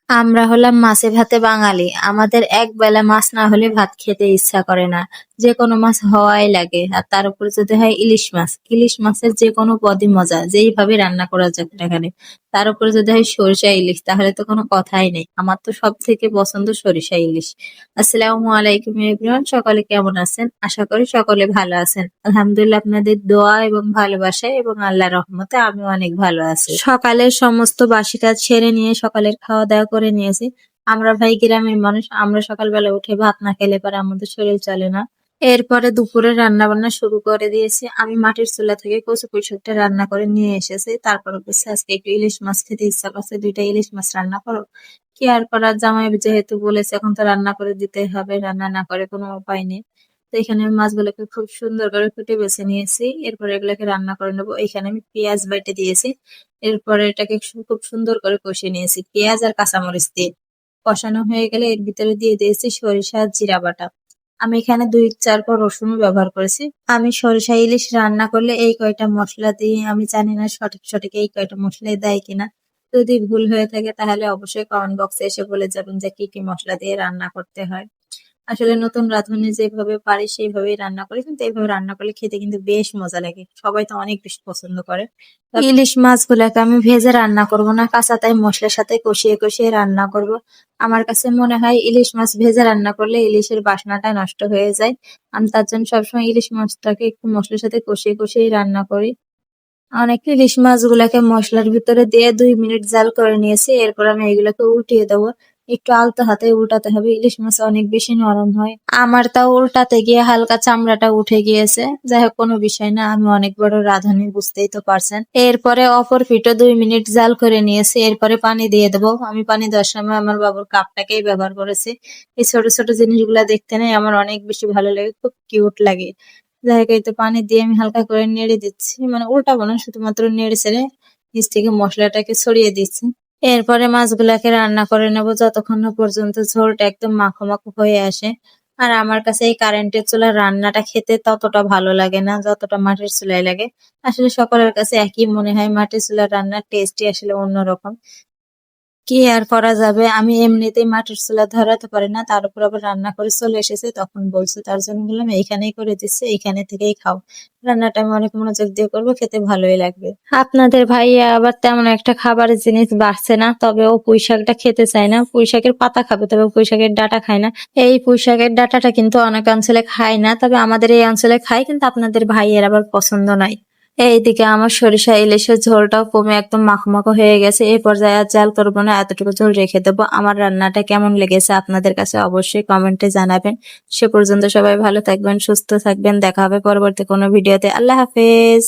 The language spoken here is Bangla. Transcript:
আমরা হলাম মাছে ভাতে বাঙালি। আমাদের একবেলা মাছ না হলে ভাত খেতে ইচ্ছা করে না। যে কোনো মাছ হওয়াই লাগে। আর তার উপরে যদি হয় ইলিশ মাছ। ইলিশ মাছের যে কোনো পদই মজা। যেইভাবে রান্না করা যাক না কেন। তার উপরে যদি হয় সরিষা ইলিশ তাহলে তো কোনো কথাই নেই। আমার তো সব থেকে পছন্দ সরিষা ইলিশ। আসসালামু আলাইকুম এভরিওয়ান। সকলে কেমন আছেন? আশা করি সকলে ভালো আছেন। আলহামদুলিল্লাহ আপনাদের দোয়া এবং ভালোবাসায় এবং আল্লাহর রহমতে আমি অনেক ভালো আছি। সকালের সমস্ত বাসি কাজ সেরে নিয়ে সকালের খাওয়া দাওয়া করে নিয়েছি। আমরা ভাই গ্রামের মানুষ, আমরা সকালবেলা উঠে ভাত না খেলে পরে আমাদের শরীর চলে না। এরপরে দুপুরে রান্না বান্না শুরু করে দিয়েছি। আমি মাটির চুলা থেকে কচু পুঁই শাকটা রান্না করে নিয়ে এসেছি। তারপর বলছি আজকে একটু ইলিশ মাছ খেতে ইচ্ছা করছে, 2টা ইলিশ মাছ রান্না করো। কি আর করার, জামাই যেহেতু বলেছে এখন তো রান্না করে দিতে হবে, রান্না না করে কোনো উপায় নেই। তো এখানে আমি মাছগুলোকে খুব সুন্দর করে কুটে বেছে নিয়েছি। এরপরে এগুলোকে রান্না করে নেবো। এখানে আমি পেঁয়াজ বেটে দিয়েছি। এরপরে এটাকে খুব সুন্দর করে কষিয়ে নিয়েছি পেঁয়াজ আর কাঁচামরিচ দিয়ে। কষানো হয়ে গেলে এর ভিতরে দিয়ে দিয়েছি সরিষা আর জিরা বাটা। আমি এখানে 2-4 কোয়া রসুনও ব্যবহার করেছি। আমি সরিষা ইলিশ রান্না করলে এই কয়টা মশলা দিই। আমি জানি না সঠিক সঠিক এই কয়টা মশলাই দেয় কিনা। যদি ভুল হয়ে থাকে তাহলে অবশ্যই কমেন্ট বক্সে এসে বলে যাবেন যে কি কি মশলা দিয়ে রান্না করতে হয়। আসলে নতুন রাঁধুনি যেভাবে পারি সেইভাবেই রান্না করি, কিন্তু এইভাবে রান্না করলে খেতে কিন্তু বেশ মজা লাগে। সবাই তো অনেক বেশি পছন্দ করে। ইলিশ মাছগুলোকে আমি ভেজে রান্না করব না, কাঁচা তাই মশলার সাথে কষিয়ে কষিয়ে রান্না করব। আমার কাছে মনে হয় ইলিশ মাছ ভেজে রান্না করলে ইলিশের বাসনাটা নষ্ট হয়ে যায়। আমি তার জন্য সবসময় ইলিশ মাছটাকে একটু মশলার সাথে কষিয়ে কষিয়ে রান্না করি। অনেক ইলিশ মাছগুলাকে মশলার ভিতরে দিয়ে 2 মিনিট জাল করে নিয়েছি। এরপর আমি এগুলোকে উল্টিয়ে দেবো। একটু আলতো হাতে উল্টাতে হবে, ইলিশ মাছ অনেক বেশি নরম হয়। আমার তাও উল্টাতে গিয়ে হালকা চামড়াটা উঠে গিয়েছে। যাই হোক, কোনো বিষয় না, আমি অনেক বড় রাঁধুনি, বুঝতেই তো পারছেন। এরপরে অপর পিঠও 2 মিনিট জাল করে নিয়েছি। এরপরে পানি দিয়ে দেবো। আমি পানি দেওয়ার সময় আমার বাবুর কাপটাকেই ব্যবহার করেছি। এই ছোট ছোট জিনিসগুলা দেখতে নেই আমার অনেক বেশি ভালো লাগে, খুব কিউট লাগে। যাই হোক, এই তো পানি দিয়ে আমি হালকা করে নেড়ে দিচ্ছি, মানে উল্টাবো না, শুধুমাত্র নেড়ে ছেড়ে নিচ থেকে মশলাটাকে ছড়িয়ে দিচ্ছি। এরপরে মাছগুলাকে রান্না করে নেবো যতক্ষণ না পর্যন্ত ঝোলটা একদম মাখো মাখো হয়ে আসে। আর আমার কাছে এই কারেন্টের চুলার রান্নাটা খেতে ততটা ভালো লাগে না যতটা মাটির চুলায় লাগে। আসলে সকলের কাছে একই মনে হয়, মাটির চুলার রান্নার টেস্টই আসলে অন্যরকম। কি আর করা যাবে, আমি এমনিতেই মাটির চুলা ধরাতে পারি না, তার উপর আবার রান্না করে চলে এসেছে, তখন বলছে, তার জন্য বললাম এইখানেই করে দিচ্ছে, এইখানে থেকেই খাও। রান্নাটা আমি অনেক মনোযোগ দিয়ে করবো, খেতে ভালোই লাগবে। আপনাদের ভাইয়া আবার তেমন একটা খাবারের জিনিস বাড়ছে না, তবে ও পুঁই শাকটা খেতে চায় না। পুঁই শাকের পাতা খাবে, তবে পুঁই শাকের ডাঁটা খায় না। এই পুঁই শাকের ডাঁটাটা কিন্তু অনেক অঞ্চলে খায় না, তবে আমাদের এই অঞ্চলে খায়, কিন্তু আপনাদের ভাইয়ের আবার পছন্দ নয়। এইদিকে আমার সরিষা ইলিশের ঝোলটাও কমে একদম মাখো মাখো হয়ে গেছে। এই পর্যায়ে আর জাল করবো না, এতটুকু ঝোল রেখে দেবো। আমার রান্নাটা কেমন লেগেছে আপনাদের কাছে অবশ্যই কমেন্টে জানাবেন। সে পর্যন্ত সবাই ভালো থাকবেন, সুস্থ থাকবেন। দেখা হবে পরবর্তী কোনো ভিডিওতে। আল্লাহ হাফেজ।